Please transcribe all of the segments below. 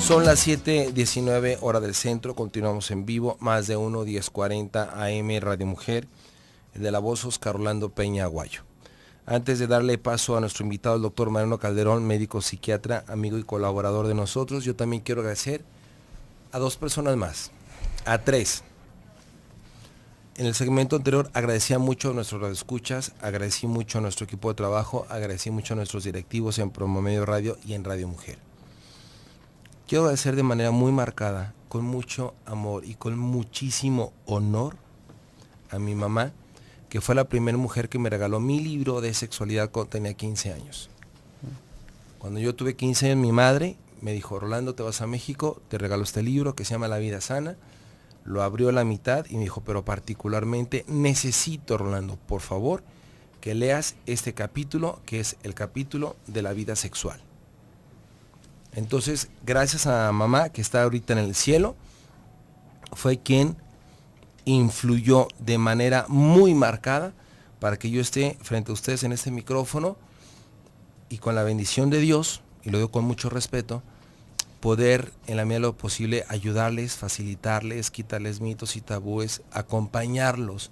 Son las 7:19 hora del centro, continuamos en vivo, más de 1040 AM Radio Mujer, de la voz Oscar Orlando Peña Aguayo. Antes de darle paso a nuestro invitado, el doctor Mariano Calderón, médico psiquiatra, amigo y colaborador de nosotros, yo también quiero agradecer a dos personas más, a tres. En el segmento anterior agradecía mucho a nuestros radioescuchas, agradecí mucho a nuestro equipo de trabajo, agradecí mucho a nuestros directivos en Promomedio Radio y en Radio Mujer. Quiero agradecer de manera muy marcada, con mucho amor y con muchísimo honor a mi mamá, que fue la primera mujer que me regaló mi libro de sexualidad cuando tenía 15 años. Cuando yo tuve 15 años, mi madre me dijo: Rolando, te vas a México, te regalo este libro que se llama La Vida Sana. Lo abrió a la mitad y me dijo: pero particularmente necesito, Rolando, por favor, que leas este capítulo, que es el capítulo de la vida sexual. Entonces, gracias a mamá, que está ahorita en el cielo, fue quien influyó de manera muy marcada para que yo esté frente a ustedes en este micrófono y con la bendición de Dios, y lo digo con mucho respeto, poder en la medida de lo posible ayudarles, facilitarles, quitarles mitos y tabúes, acompañarlos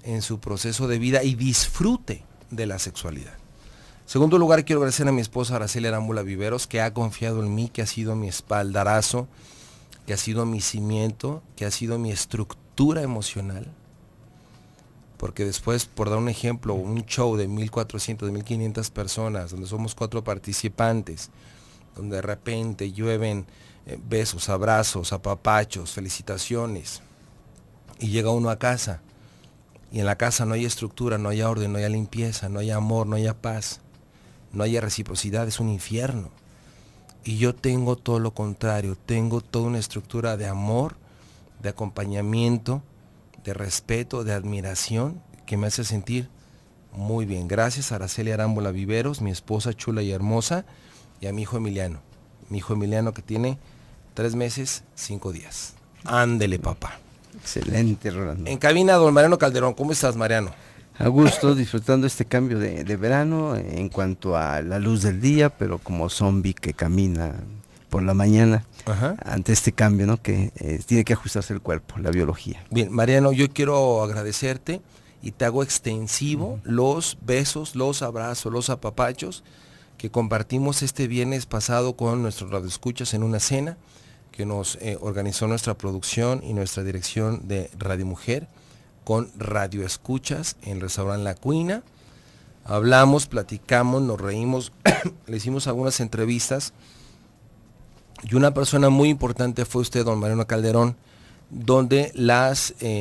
en su proceso de vida y disfrute de la sexualidad. En segundo lugar, quiero agradecer a mi esposa Araceli Arámbula Viveros, que ha confiado en mí, que ha sido mi espaldarazo, que ha sido mi cimiento, que ha sido mi estructura emocional. Porque después, por dar un ejemplo, un show de 1,400, de 1,500 personas, donde somos 4 participantes, donde de repente llueven besos, abrazos, apapachos, felicitaciones, y llega uno a casa, y en la casa no hay estructura, no hay orden, no hay limpieza, no hay amor, no hay paz, no hay reciprocidad, es un infierno. Y yo tengo todo lo contrario, tengo toda una estructura de amor, de acompañamiento, de respeto, de admiración, que me hace sentir muy bien. Gracias a Araceli Arámbula Viveros, mi esposa chula y hermosa, y a mi hijo Emiliano que tiene 3 meses, 5 días. Ándele, papá. Excelente, Rolando. En cabina, don Mariano Calderón. ¿Cómo estás, Mariano? A gusto, disfrutando este cambio de verano en cuanto a la luz del día, pero como zombie que camina por la mañana. Ajá. Ante este cambio, ¿no? Que tiene que ajustarse el cuerpo, la biología. Bien, Mariano, yo quiero agradecerte y te hago extensivo los besos, los abrazos, los apapachos que compartimos este viernes pasado con nuestros radioescuchas en una cena que nos organizó nuestra producción y nuestra dirección de Radio Mujer con radioescuchas en el restaurante La Cuina. Hablamos, platicamos, nos reímos, le hicimos algunas entrevistas y una persona muy importante fue usted, don Mariano Calderón, donde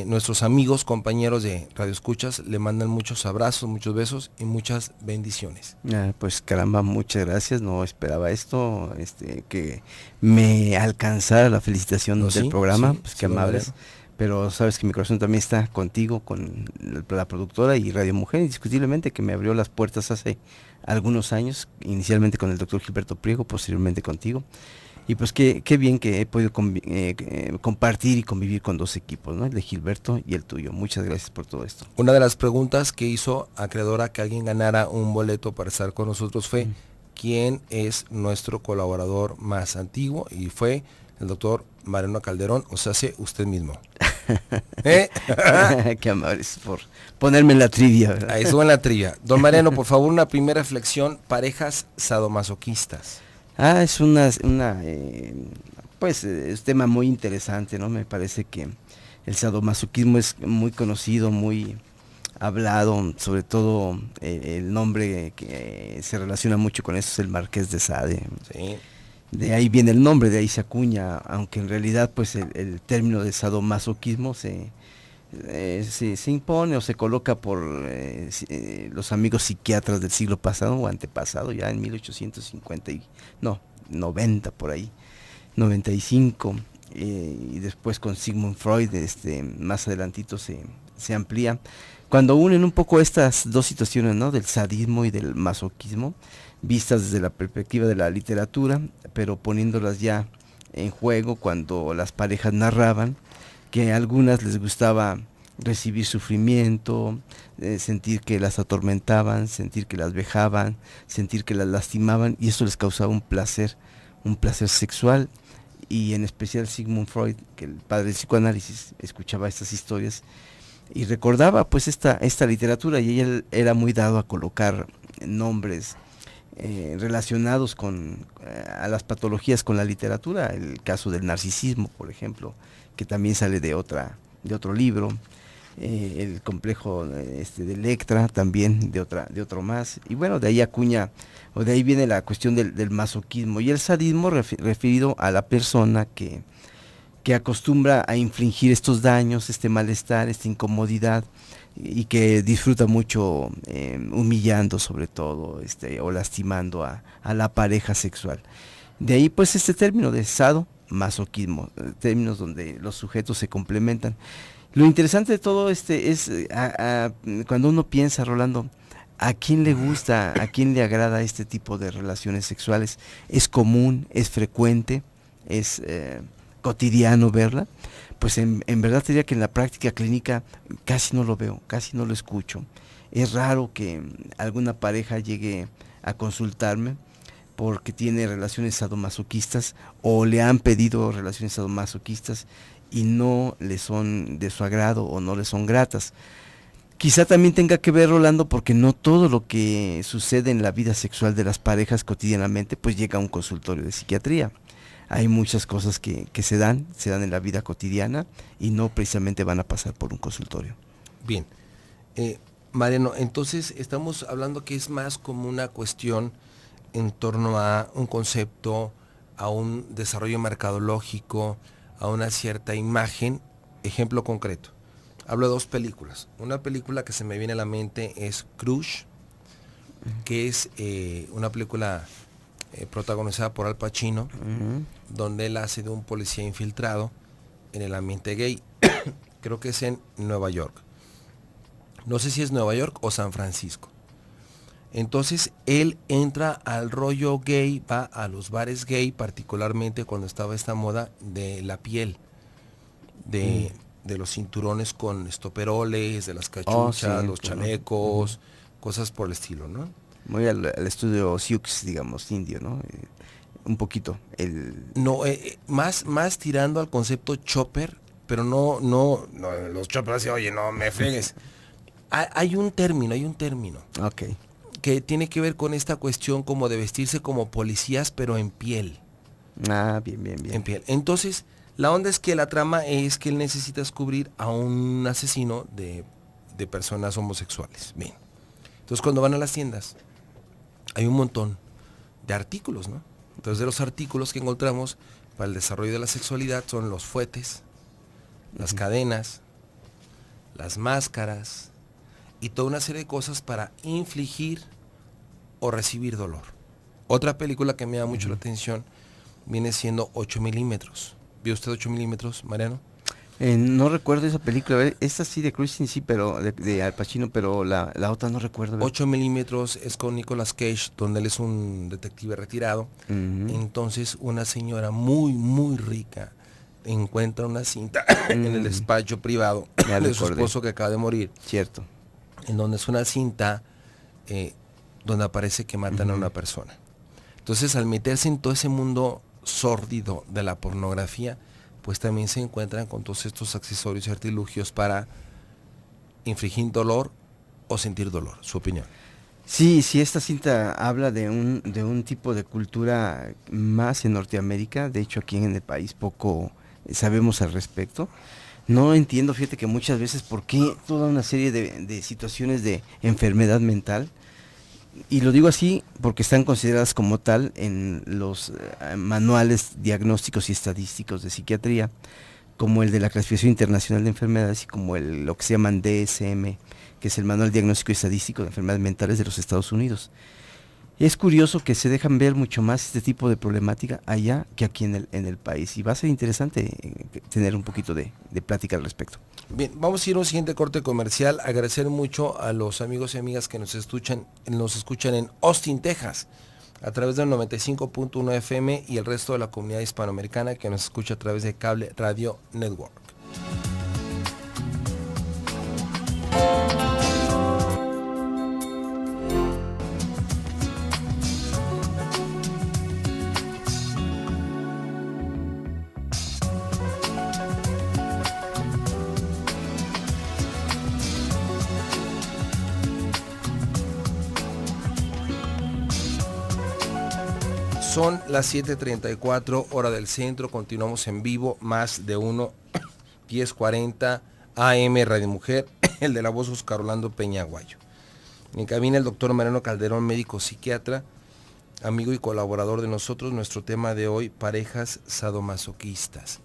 nuestros amigos, compañeros de radioescuchas le mandan muchos abrazos, muchos besos y muchas bendiciones. Pues caramba, muchas gracias, no esperaba esto, que me alcanzara la felicitación del programa, pues qué amables. Pero sabes que mi corazón también está contigo, con la productora y Radio Mujer, indiscutiblemente, que me abrió las puertas hace algunos años, inicialmente con el doctor Gilberto Priego, posteriormente contigo. Y pues qué bien que he podido compartir y convivir con 2 equipos, ¿no? El de Gilberto y el tuyo. Muchas gracias por todo esto. Una de las preguntas que hizo acreedora que alguien ganara un boleto para estar con nosotros fue ¿quién es nuestro colaborador más antiguo? Y fue el doctor Mariano Calderón, o sea, usted mismo. Qué amables por ponerme en la trivia, ¿verdad? Ahí estuvo en la trivia. Don Mariano, por favor, una primera reflexión, parejas sadomasoquistas. Es es tema muy interesante, ¿no? Me parece que el sadomasoquismo es muy conocido, muy hablado, sobre todo el nombre que se relaciona mucho con eso es el Marqués de Sade. Sí. De ahí viene el nombre, de ahí se acuña, aunque en realidad pues el término de sadomasoquismo se impone o se coloca por los amigos psiquiatras del siglo pasado o antepasado, ya en 90 por ahí, 95, y después con Sigmund Freud, más adelantito se amplía. Cuando unen un poco estas 2 situaciones, ¿no? Del sadismo y del masoquismo, vistas desde la perspectiva de la literatura, pero poniéndolas ya en juego cuando las parejas narraban que a algunas les gustaba recibir sufrimiento, sentir que las atormentaban, sentir que las vejaban, sentir que las lastimaban, y eso les causaba un placer sexual, y en especial Sigmund Freud, que el padre del psicoanálisis, escuchaba estas historias y recordaba pues esta literatura, y él era muy dado a colocar nombres relacionados a las patologías con la literatura, el caso del narcisismo, por ejemplo, que también sale de otro libro, el complejo de Electra también de otro más, y bueno, de ahí acuña, o de ahí viene la cuestión del masoquismo y el sadismo referido a la persona que acostumbra a infligir estos daños, este malestar, esta incomodidad, y que disfruta mucho humillando sobre todo, o lastimando a la pareja sexual. De ahí pues este término de sadomasoquismo, términos donde los sujetos se complementan. Lo interesante de todo es cuando uno piensa, Rolando, ¿a quién le gusta, a quién le agrada este tipo de relaciones sexuales? ¿Es común, es frecuente, es cotidiano verla? Pues en verdad te diría que en la práctica clínica casi no lo veo, casi no lo escucho. Es raro que alguna pareja llegue a consultarme porque tiene relaciones sadomasoquistas o le han pedido relaciones sadomasoquistas y no le son de su agrado o no le son gratas. Quizá también tenga que ver, Rolando, porque no todo lo que sucede en la vida sexual de las parejas cotidianamente pues llega a un consultorio de psiquiatría. Hay muchas cosas que se dan en la vida cotidiana y no precisamente van a pasar por un consultorio. Bien, Mariano, entonces estamos hablando que es más como una cuestión en torno a un concepto, a un desarrollo mercadológico, a una cierta imagen. Ejemplo concreto, hablo de dos películas. Una película que se me viene a la mente es Crush, que es una película protagonizada por Al Pacino, donde él hace de un policía infiltrado en el ambiente gay. Creo que es en Nueva York. No sé si es Nueva York o San Francisco. Entonces él entra al rollo gay, va a los bares gay, particularmente cuando estaba esta moda de la piel, de los cinturones con estoperoles, de las cachuchas, sí, los chalecos, cosas por el estilo, ¿no? Muy al estudio Sioux, digamos, indio, ¿no? Un poquito. No, más tirando al concepto chopper, pero no los choppers así, oye, no me fregues. Hay un término. Ok. Que tiene que ver con esta cuestión como de vestirse como policías, pero en piel. Ah, bien. En piel. Entonces, la onda es que la trama es que él necesita descubrir a un asesino de personas homosexuales. Bien. Entonces, cuando van a las tiendas, hay un montón de artículos, ¿no? Entonces, de los artículos que encontramos para el desarrollo de la sexualidad son los fuetes, las cadenas, las máscaras y toda una serie de cosas para infligir o recibir dolor. Otra película que me da mucho la atención viene siendo 8 milímetros. ¿Vio usted 8 milímetros, Mariano? No recuerdo esa película. A ver, esta sí de Cruising, sí, pero de Al Pacino, pero la otra no recuerdo. 8 milímetros es con Nicolas Cage, donde él es un detective retirado. Entonces una señora muy, muy rica encuentra una cinta en el despacho privado de su esposo que acaba de morir. Cierto. En donde es una cinta donde aparece que matan a una persona. Entonces, al meterse en todo ese mundo sórdido de la pornografía, pues también se encuentran con todos estos accesorios y artilugios para infligir dolor o sentir dolor. Su opinión. Sí, esta cinta habla de un tipo de cultura más en Norteamérica. De hecho, aquí en el país poco sabemos al respecto. No entiendo, fíjate que muchas veces por qué toda una serie de situaciones de enfermedad mental, y lo digo así porque están consideradas como tal en los manuales diagnósticos y estadísticos de psiquiatría, como el de la Clasificación Internacional de Enfermedades y como lo que se llaman DSM, que es el Manual Diagnóstico y Estadístico de Enfermedades Mentales de los Estados Unidos. Es curioso que se dejan ver mucho más este tipo de problemática allá que aquí en el país, y va a ser interesante tener un poquito de plática al respecto. Bien, vamos a ir a un siguiente corte comercial. Agradecer mucho a los amigos y amigas que nos escuchan en Austin, Texas, a través del 95.1 FM y el resto de la comunidad hispanoamericana que nos escucha a través de Cable Radio Network. Son las 7:34 hora del centro, continuamos en vivo, más de uno, 10:40 AM Radio Mujer, el de la voz Oscar Orlando Peña Aguayo. En cabina el doctor Mariano Calderón, médico psiquiatra, amigo y colaborador de nosotros. Nuestro tema de hoy, parejas sadomasoquistas.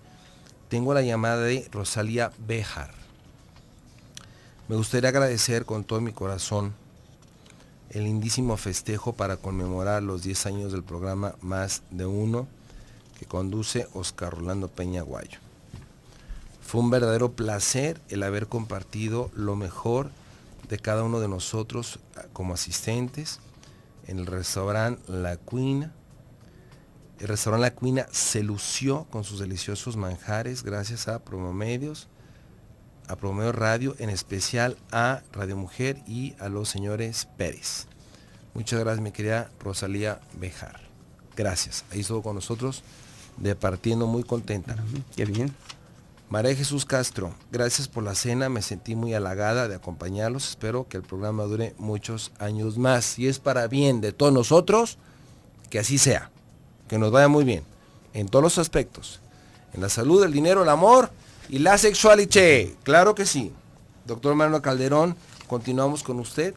Tengo la llamada de Rosalía Béjar. Me gustaría agradecer con todo mi corazón el lindísimo festejo para conmemorar los 10 años del programa Más de Uno que conduce Oscar Orlando Peña Aguayo. Fue un verdadero placer el haber compartido lo mejor de cada uno de nosotros como asistentes en el restaurante La Cuina. El restaurante La Cuina se lució con sus deliciosos manjares gracias a Promomedios, a Promomedios Radio, en especial a Radio Mujer y a los señores Pérez. Muchas gracias, mi querida Rosalía Béjar. Gracias. Ahí estuvo con nosotros, departiendo muy contenta. Qué bien. María Jesús Castro, gracias por la cena, me sentí muy halagada de acompañarlos, espero que el programa dure muchos años más y es para bien de todos nosotros que así sea, que nos vaya muy bien, en todos los aspectos, en la salud, el dinero, el amor y la sexualidad, claro que sí. Doctor Mariano Calderón, continuamos con usted,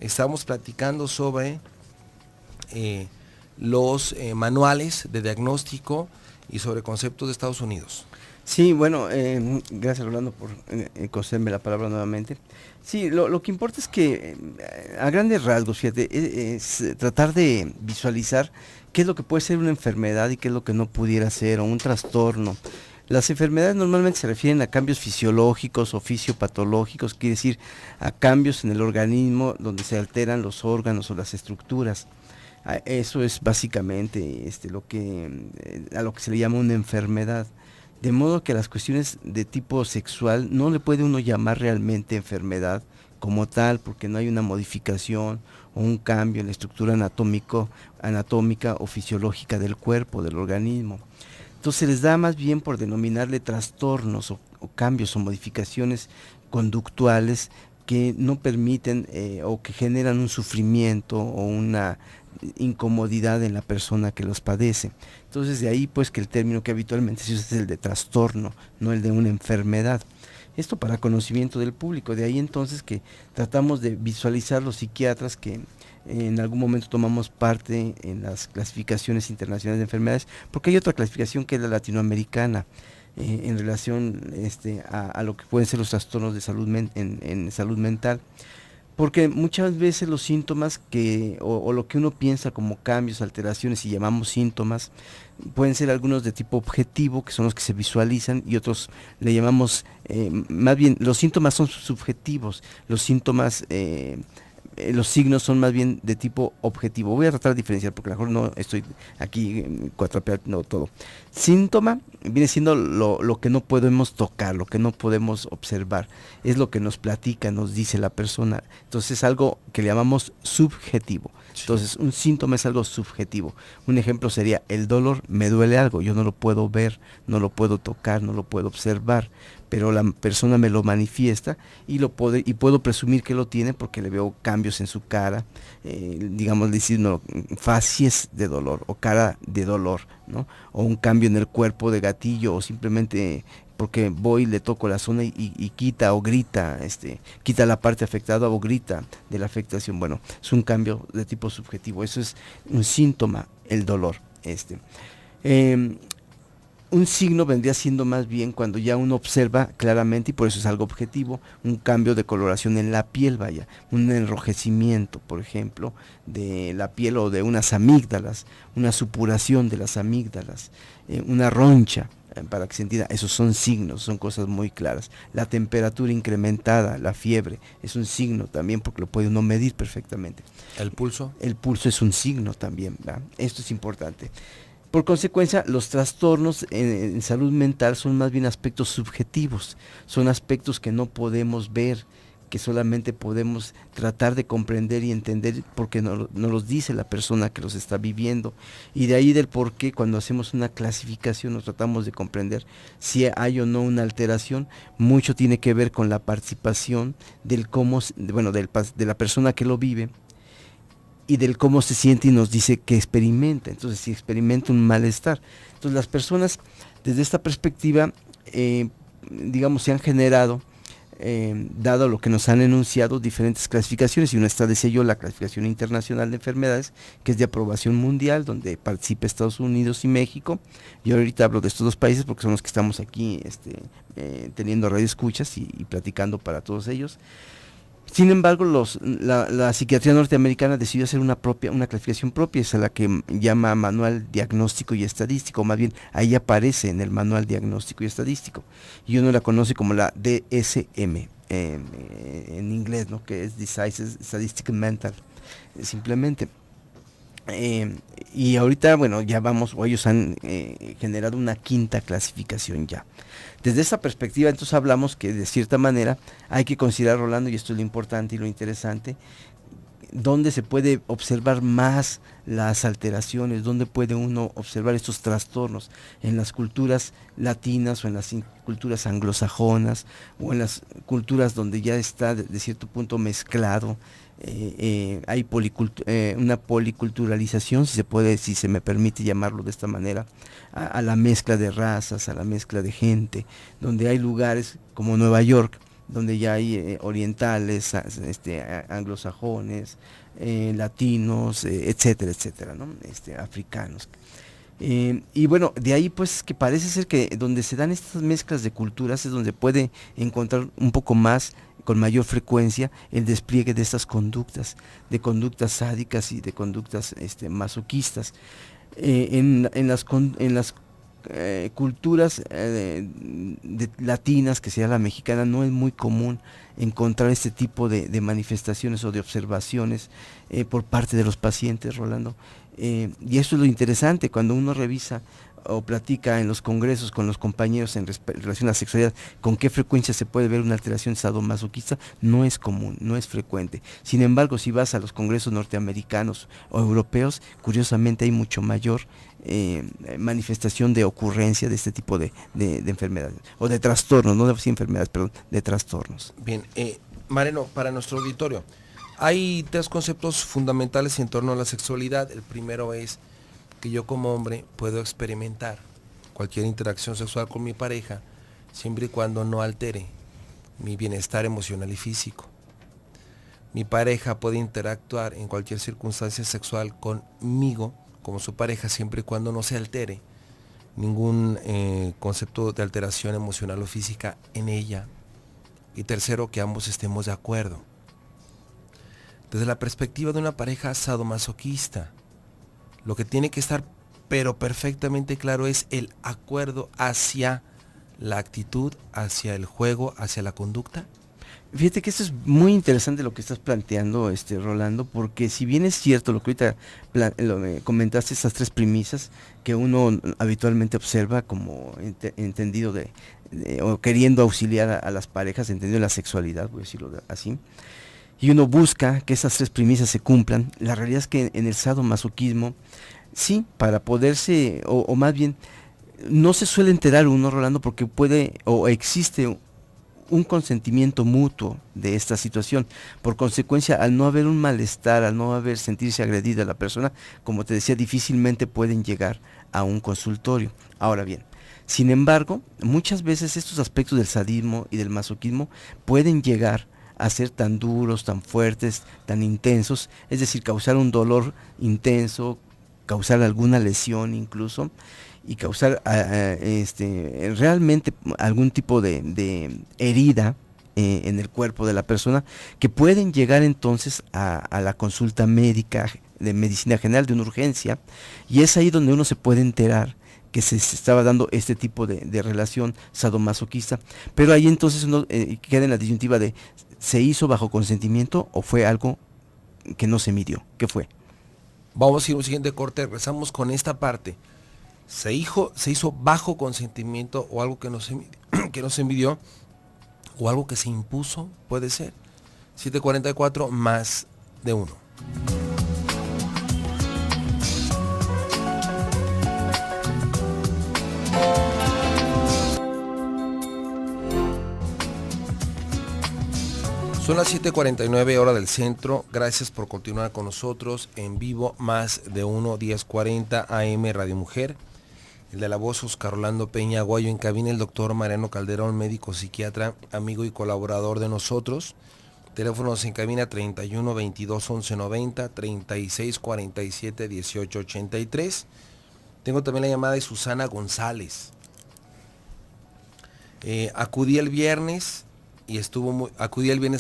estamos platicando sobre los manuales de diagnóstico y sobre conceptos de Estados Unidos. Sí, bueno, gracias Rolando por concederme la palabra nuevamente. Sí, lo que importa es que a grandes rasgos, fíjate, es tratar de visualizar qué es lo que puede ser una enfermedad y qué es lo que no pudiera ser, o un trastorno. Las enfermedades normalmente se refieren a cambios fisiológicos o fisiopatológicos, quiere decir a cambios en el organismo donde se alteran los órganos o las estructuras. Eso es básicamente a lo que se le llama una enfermedad. De modo que a las cuestiones de tipo sexual no le puede uno llamar realmente enfermedad como tal, porque no hay una modificación o un cambio en la estructura anatómica o fisiológica del cuerpo, del organismo. Entonces se les da más bien por denominarle trastornos o cambios o modificaciones conductuales que no permiten o que generan un sufrimiento o una incomodidad en la persona que los padece. Entonces de ahí pues que el término que habitualmente se usa es el de trastorno, no el de una enfermedad. Esto para conocimiento del público, de ahí entonces que tratamos de visualizar los psiquiatras que en algún momento tomamos parte en las clasificaciones internacionales de enfermedades, porque hay otra clasificación que es la latinoamericana, en relación a lo que pueden ser los trastornos de salud en salud mental. Porque muchas veces los síntomas o lo que uno piensa como cambios, alteraciones y llamamos síntomas, pueden ser algunos de tipo objetivo, que son los que se visualizan, y otros le llamamos, más bien, los síntomas son subjetivos, los síntomas, los signos son más bien de tipo objetivo. Voy a tratar de diferenciar porque a lo mejor no estoy aquí cuatrapeando todo. Síntoma viene siendo lo que no podemos tocar, lo que no podemos observar, es lo que nos platica, nos dice la persona. Entonces es algo que le llamamos subjetivo. Entonces un síntoma es algo subjetivo. Un ejemplo sería el dolor, me duele algo, yo no lo puedo ver, no lo puedo tocar, no lo puedo observar, pero la persona me lo manifiesta y puedo presumir que lo tiene porque le veo cambios en su cara, digamos decirlo, facies de dolor o cara de dolor, ¿no? O un cambio en el cuerpo de gatillo, o simplemente porque voy, le toco la zona y quita o grita, quita la parte afectada o grita de la afectación. Bueno, es un cambio de tipo subjetivo, eso es un síntoma, el dolor. Un signo vendría siendo más bien cuando ya uno observa claramente, y por eso es algo objetivo, un cambio de coloración en la piel, vaya, un enrojecimiento, por ejemplo, de la piel o de unas amígdalas, una supuración de las amígdalas, una roncha, para que se entienda, esos son signos, son cosas muy claras. La temperatura incrementada, la fiebre, es un signo también porque lo puede uno medir perfectamente. ¿El pulso? El pulso es un signo también, ¿verdad? Esto es importante. Por consecuencia, los trastornos en salud mental son más bien aspectos subjetivos, son aspectos que no podemos ver, que solamente podemos tratar de comprender y entender porque nos los dice la persona que los está viviendo. Y de ahí del por qué cuando hacemos una clasificación nos tratamos de comprender si hay o no una alteración. Mucho tiene que ver con la participación de la persona que lo vive y del cómo se siente, y nos dice que experimenta. Entonces, si experimenta un malestar. Entonces, las personas, desde esta perspectiva, digamos, se han generado, dado lo que nos han enunciado, diferentes clasificaciones, y una está, decía yo, la clasificación internacional de enfermedades, que es de aprobación mundial, donde participa Estados Unidos y México. Yo ahorita hablo de estos dos países porque son los que estamos aquí teniendo radioescuchas y platicando para todos ellos. Sin embargo, la psiquiatría norteamericana decidió hacer una clasificación propia, es a la que llama Manual Diagnóstico y Estadístico, o más bien ahí aparece en el Manual Diagnóstico y Estadístico, y uno la conoce como la DSM, en inglés, ¿no? Que es Diseases Statistical Mental, simplemente. Y ahorita, bueno, ya vamos, o ellos han generado una quinta clasificación ya. Desde esa perspectiva, entonces hablamos que de cierta manera hay que considerar, Rolando, y esto es lo importante y lo interesante, dónde se puede observar más las alteraciones, dónde puede uno observar estos trastornos, en las culturas latinas o en las culturas anglosajonas o en las culturas donde ya está de cierto punto mezclado. Hay una policulturalización, si se me permite llamarlo de esta manera, a la mezcla de razas, a la mezcla de gente, donde hay lugares como Nueva York, donde ya hay orientales, anglosajones, latinos, etcétera, etcétera, ¿no? Africanos. Y bueno, de ahí pues que parece ser que donde se dan estas mezclas de culturas es donde puede encontrar un poco más, con mayor frecuencia, el despliegue de estas conductas, de conductas sádicas y de conductas masoquistas. En las culturas latinas, que sea la mexicana, no es muy común encontrar este tipo de manifestaciones o de observaciones por parte de los pacientes, Rolando. Y eso es lo interesante cuando uno revisa o platica en los congresos con los compañeros en relación a la sexualidad, con qué frecuencia se puede ver una alteración sadomasoquista. No es común, no es frecuente. Sin embargo, si vas a los congresos norteamericanos o europeos, curiosamente hay mucho mayor manifestación de ocurrencia de este tipo de enfermedades, o de trastornos, no de enfermedades, perdón, de trastornos. Bien, Mariano, para nuestro auditorio, hay tres conceptos fundamentales en torno a la sexualidad. El primero es que yo como hombre puedo experimentar cualquier interacción sexual con mi pareja siempre y cuando no altere mi bienestar emocional y físico. Mi pareja puede interactuar en cualquier circunstancia sexual conmigo como su pareja siempre y cuando no se altere ningún concepto de alteración emocional o física en ella. Y tercero, que ambos estemos de acuerdo. Desde la perspectiva de una pareja sadomasoquista, lo que tiene que estar pero perfectamente claro es el acuerdo hacia la actitud, hacia el juego, hacia la conducta. Fíjate que esto es muy interesante lo que estás planteando, Rolando, porque si bien es cierto lo que ahorita comentaste, estas tres premisas que uno habitualmente observa como entendido o queriendo auxiliar a las parejas, entendido la sexualidad, voy a decirlo así, y uno busca que esas tres premisas se cumplan, la realidad es que en el sadomasoquismo, sí, para poderse, o más bien, no se suele enterar uno, Rolando, porque puede o existe un consentimiento mutuo de esta situación. Por consecuencia, al no haber un malestar, al no haber sentirse agredida la persona, como te decía, difícilmente pueden llegar a un consultorio. Ahora bien, sin embargo, muchas veces estos aspectos del sadismo y del masoquismo pueden llegar a ser tan duros, tan fuertes, tan intensos, es decir, causar un dolor intenso, causar alguna lesión incluso, y causar realmente algún tipo de herida en el cuerpo de la persona, que pueden llegar entonces a la consulta médica de medicina general, de una urgencia, y es ahí donde uno se puede enterar que se estaba dando este tipo de relación sadomasoquista. Pero ahí entonces uno queda en la disyuntiva de, ¿se hizo bajo consentimiento o fue algo que no se midió? ¿Qué fue? Vamos a ir a un siguiente corte, regresamos con esta parte. ¿Se hizo bajo consentimiento o algo que no se midió o algo que se impuso? Puede ser. 744 más de 1. Son las 7:49 hora del centro. Gracias por continuar con nosotros en vivo, más de 1040 AM Radio Mujer. El de la voz, Oscar Orlando Peña Aguayo. En cabina, el doctor Mariano Calderón, médico psiquiatra, amigo y colaborador de nosotros. Teléfonos en cabina 31 22 11 90, 36 47 18 83. Tengo también la llamada de Susana González. Acudí el viernes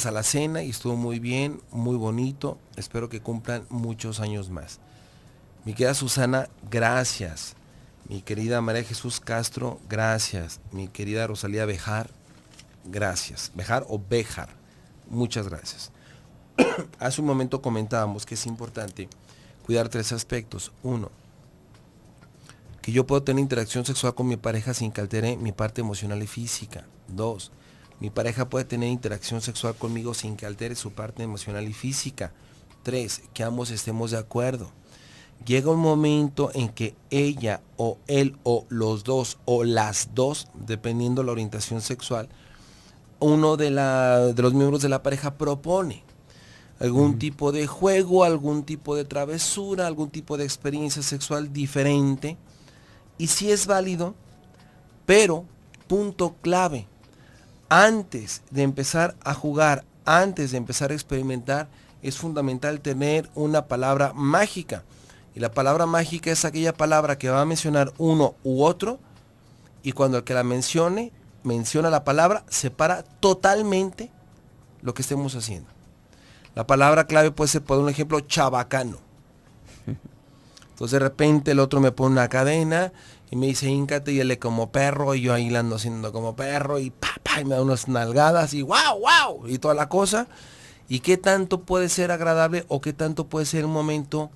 a la cena y estuvo muy bien, muy bonito. Espero que cumplan muchos años más. Mi querida Susana, gracias. Mi querida María Jesús Castro, gracias. Mi querida Rosalía Bejar, gracias. Bejar o Bejar, muchas gracias. Hace un momento comentábamos que es importante cuidar 3 aspectos. 1, que yo puedo tener interacción sexual con mi pareja sin que altere mi parte emocional y física. 2, mi pareja puede tener interacción sexual conmigo sin que altere su parte emocional y física. 3, que ambos estemos de acuerdo. Llega un momento en que ella o él o los dos o las dos, dependiendo la orientación sexual, uno de los miembros de la pareja propone algún tipo de juego, algún tipo de travesura, algún tipo de experiencia sexual diferente. Y sí es válido, pero, punto clave, antes de empezar a jugar, antes de empezar a experimentar, es fundamental tener una palabra mágica. Y la palabra mágica es aquella palabra que va a mencionar uno u otro, y cuando el que la menciona la palabra, separa totalmente lo que estemos haciendo. La palabra clave puede ser, por un ejemplo, chabacano. Entonces de repente el otro me pone una cadena y me dice híncate y él como perro, y yo ahí la ando haciendo como perro y y me da unas nalgadas y wow y toda la cosa. Y qué tanto puede ser agradable o qué tanto puede ser un momento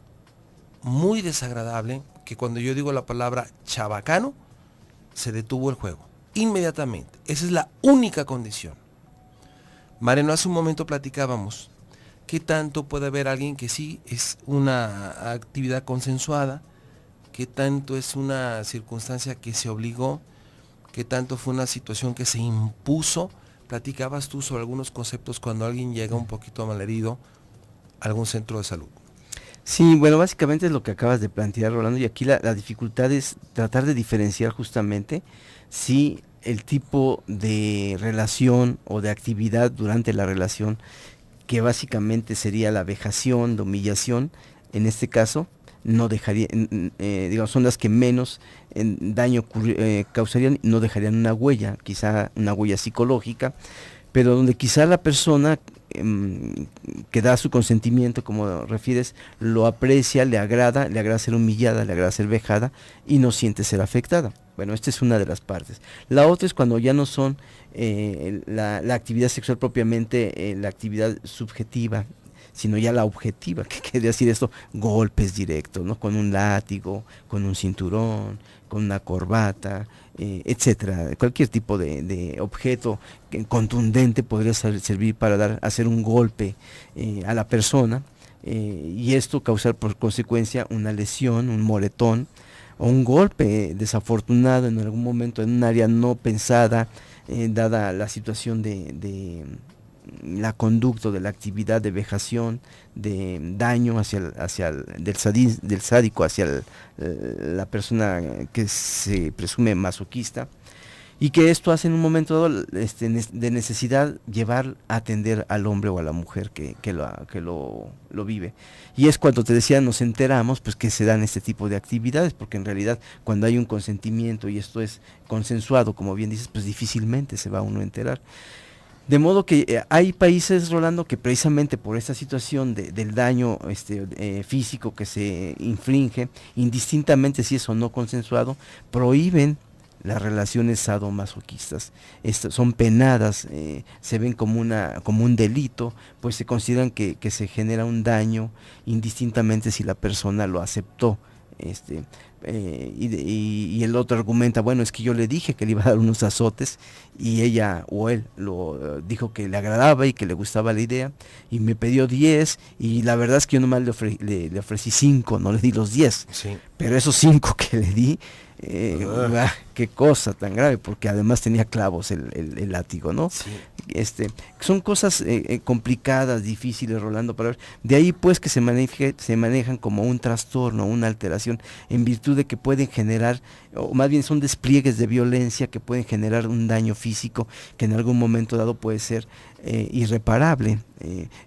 muy desagradable, que cuando yo digo la palabra chabacano se detuvo el juego inmediatamente. Esa es la única condición. Mariano, hace un momento platicábamos qué tanto puede haber alguien que sí es una actividad consensuada, qué tanto es una circunstancia que se obligó, qué tanto fue una situación que se impuso. Platicabas tú sobre algunos conceptos cuando alguien llega un poquito malherido a algún centro de salud. Sí, bueno, básicamente es lo que acabas de plantear, Rolando, y aquí la dificultad es tratar de diferenciar justamente si el tipo de relación o de actividad durante la relación, que básicamente sería la vejación, la humillación, en este caso, no dejaría, digamos, son las que menos daño causarían, no dejarían una huella, quizá una huella psicológica, pero donde quizá la persona que da su consentimiento, como refieres, lo aprecia, le agrada ser humillada, le agrada ser vejada y no siente ser afectada. Bueno, esta es una de las partes. La otra es cuando ya no son la actividad sexual propiamente, la actividad subjetiva, sino ya la objetiva. ¿Qué quiere decir esto? Golpes directos, ¿no? Con un látigo, con un cinturón, con una corbata, etcétera. Cualquier tipo de objeto contundente podría servir para hacer un golpe a la persona, y esto causar por consecuencia una lesión, un moretón o un golpe desafortunado en algún momento en un área no pensada, dada la situación de la conducta de la actividad de vejación, de daño del sádico hacia la persona que se presume masoquista, y que esto hace en un momento dado, de necesidad, llevar a atender al hombre o a la mujer que lo vive. Y es cuando te decía, nos enteramos pues que se dan este tipo de actividades, porque en realidad cuando hay un consentimiento y esto es consensuado, como bien dices, pues difícilmente se va uno a enterar. De modo que hay países, Rolando, que precisamente por esta situación del daño físico que se inflige, indistintamente si es o no consensuado, prohíben las relaciones sadomasoquistas. Son penadas, se ven como un delito, pues se consideran que se genera un daño indistintamente si la persona lo aceptó. Y el otro argumenta, bueno, es que yo le dije que le iba a dar unos azotes y ella o él lo dijo que le agradaba y que le gustaba la idea y me pidió 10 y la verdad es que yo nomás le ofrecí 5, no le di los 10, Sí. pero esos 5 que le di Qué cosa tan grave, porque además tenía clavos el látigo, ¿no? Sí. Son cosas complicadas, difíciles, Rolando, para ver. De ahí pues que se manejan como un trastorno, una alteración, en virtud de que pueden generar, o más bien son despliegues de violencia que pueden generar un daño físico que en algún momento dado puede ser irreparable.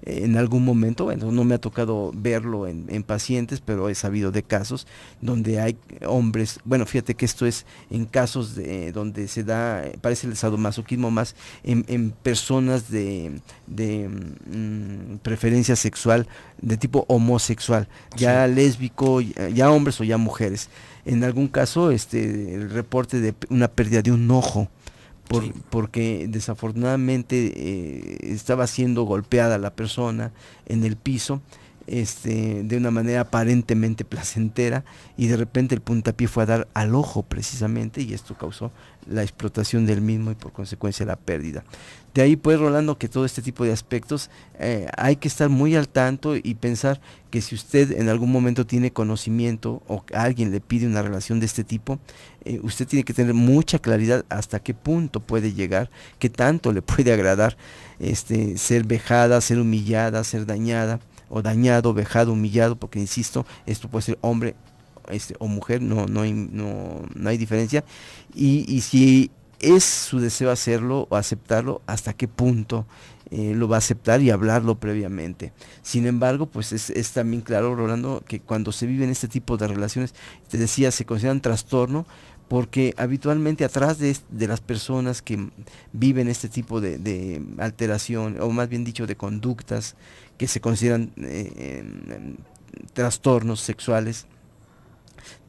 En algún momento, bueno, no me ha tocado verlo en pacientes, pero he sabido de casos donde hay hombres, bueno, fíjate que esto es en casos donde se da, parece el sadomasoquismo más en personas de preferencia sexual de tipo homosexual, ya Sí. lésbico, ya hombres o ya mujeres. En algún caso, el reporte de una pérdida de un ojo, Sí. porque desafortunadamente estaba siendo golpeada la persona en el piso, de una manera aparentemente placentera, y de repente el puntapié fue a dar al ojo precisamente, y esto causó la explotación del mismo y por consecuencia la pérdida. De ahí pues, Rolando, que todo este tipo de aspectos hay que estar muy al tanto y pensar que si usted en algún momento tiene conocimiento o alguien le pide una relación de este tipo, usted tiene que tener mucha claridad hasta qué punto puede llegar, qué tanto le puede agradar ser vejada, ser humillada, ser dañada, o dañado, vejado, humillado, porque insisto, esto puede ser hombre o mujer, no hay diferencia, y si es su deseo hacerlo o aceptarlo, hasta qué punto lo va a aceptar y hablarlo previamente. Sin embargo, pues es también claro, Rolando, que cuando se viven este tipo de relaciones, te decía, se consideran trastorno, porque habitualmente atrás de las personas que viven este tipo de alteración, o más bien dicho, de conductas que se consideran trastornos sexuales,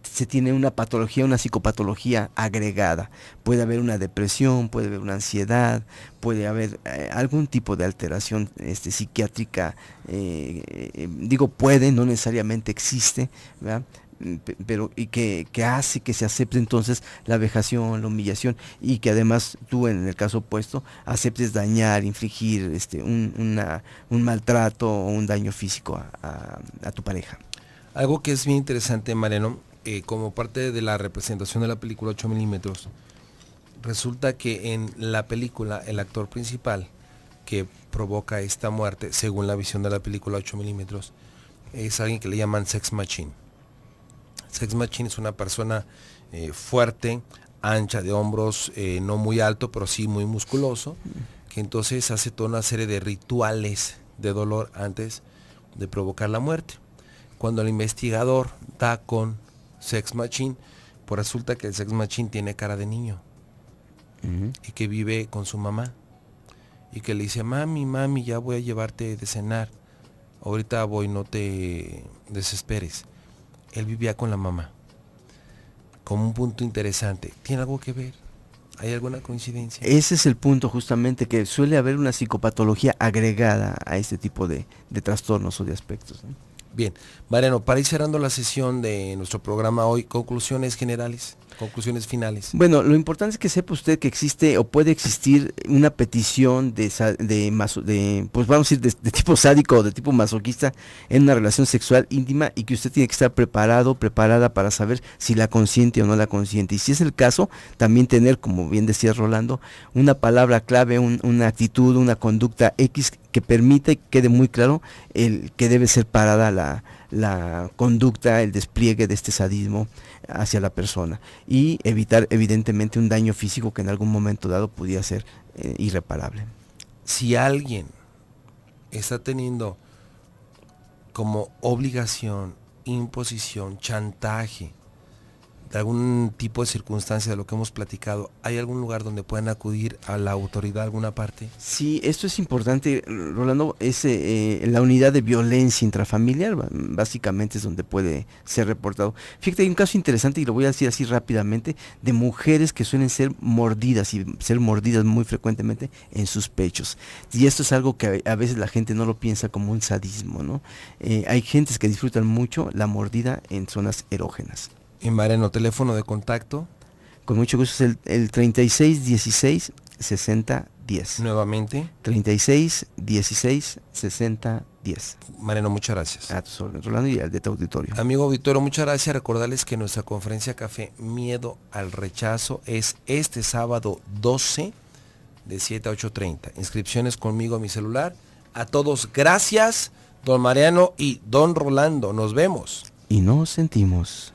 se tiene una patología, una psicopatología agregada. Puede haber una depresión, puede haber una ansiedad, puede haber algún tipo de alteración psiquiátrica, digo puede, no necesariamente existe, ¿verdad? Pero y que hace que se acepte entonces la vejación, la humillación, y que además tú en el caso opuesto aceptes dañar, infligir un maltrato o un daño físico a tu pareja. Algo que es bien interesante, Mariano, como parte de la representación de la película 8 milímetros, resulta que en la película el actor principal que provoca esta muerte, según la visión de la película 8 milímetros, es alguien que le llaman Sex Machine. Sex Machine es una persona fuerte, ancha de hombros, no muy alto, pero sí muy musculoso, que entonces hace toda una serie de rituales de dolor antes de provocar la muerte. Cuando el investigador da con Sex Machine, pues resulta que el Sex Machine tiene cara de niño y que vive con su mamá y que le dice, mami, ya voy a llevarte de cenar, ahorita voy, no te desesperes. Él vivía con la mamá. Como un punto interesante. ¿Tiene algo que ver? ¿Hay alguna coincidencia? Ese es el punto justamente, que suele haber una psicopatología agregada a este tipo de trastornos o de aspectos, ¿no? Bien, Mariano, para ir cerrando la sesión de nuestro programa hoy, conclusiones generales, conclusiones finales. Bueno, lo importante es que sepa usted que existe o puede existir una petición pues vamos a decir, de tipo sádico o de tipo masoquista en una relación sexual íntima, y que usted tiene que estar preparada para saber si la consiente o no la consiente. Y si es el caso, también tener, como bien decía Rolando, una palabra clave, una actitud, una conducta X que permita y quede muy claro el que debe ser parada la conducta, el despliegue de este sadismo hacia la persona, y evitar evidentemente un daño físico que en algún momento dado pudiera ser irreparable. Si alguien está teniendo como obligación, imposición, chantaje de algún tipo de circunstancia de lo que hemos platicado, ¿hay algún lugar donde puedan acudir a la autoridad, alguna parte? Sí, esto es importante, Rolando, es la unidad de violencia intrafamiliar, básicamente es donde puede ser reportado. Fíjate, hay un caso interesante, y lo voy a decir así rápidamente, de mujeres que suelen ser mordidas, y ser mordidas muy frecuentemente en sus pechos. Y esto es algo que a veces la gente no lo piensa como un sadismo, ¿no? Hay gentes que disfrutan mucho la mordida en zonas erógenas. En Mariano, teléfono de contacto. Con mucho gusto es el 36 16 60 10. Nuevamente. 36 16 60 10. Mariano, muchas gracias. A tus órdenes, Rolando, y al de tu auditorio. Amigo Víctor, muchas gracias. Recordarles que nuestra conferencia Café Miedo al Rechazo es este sábado 12 de 7 a 8:30. Inscripciones conmigo a mi celular. A todos, gracias, don Mariano y don Rolando. Nos vemos. Y nos sentimos.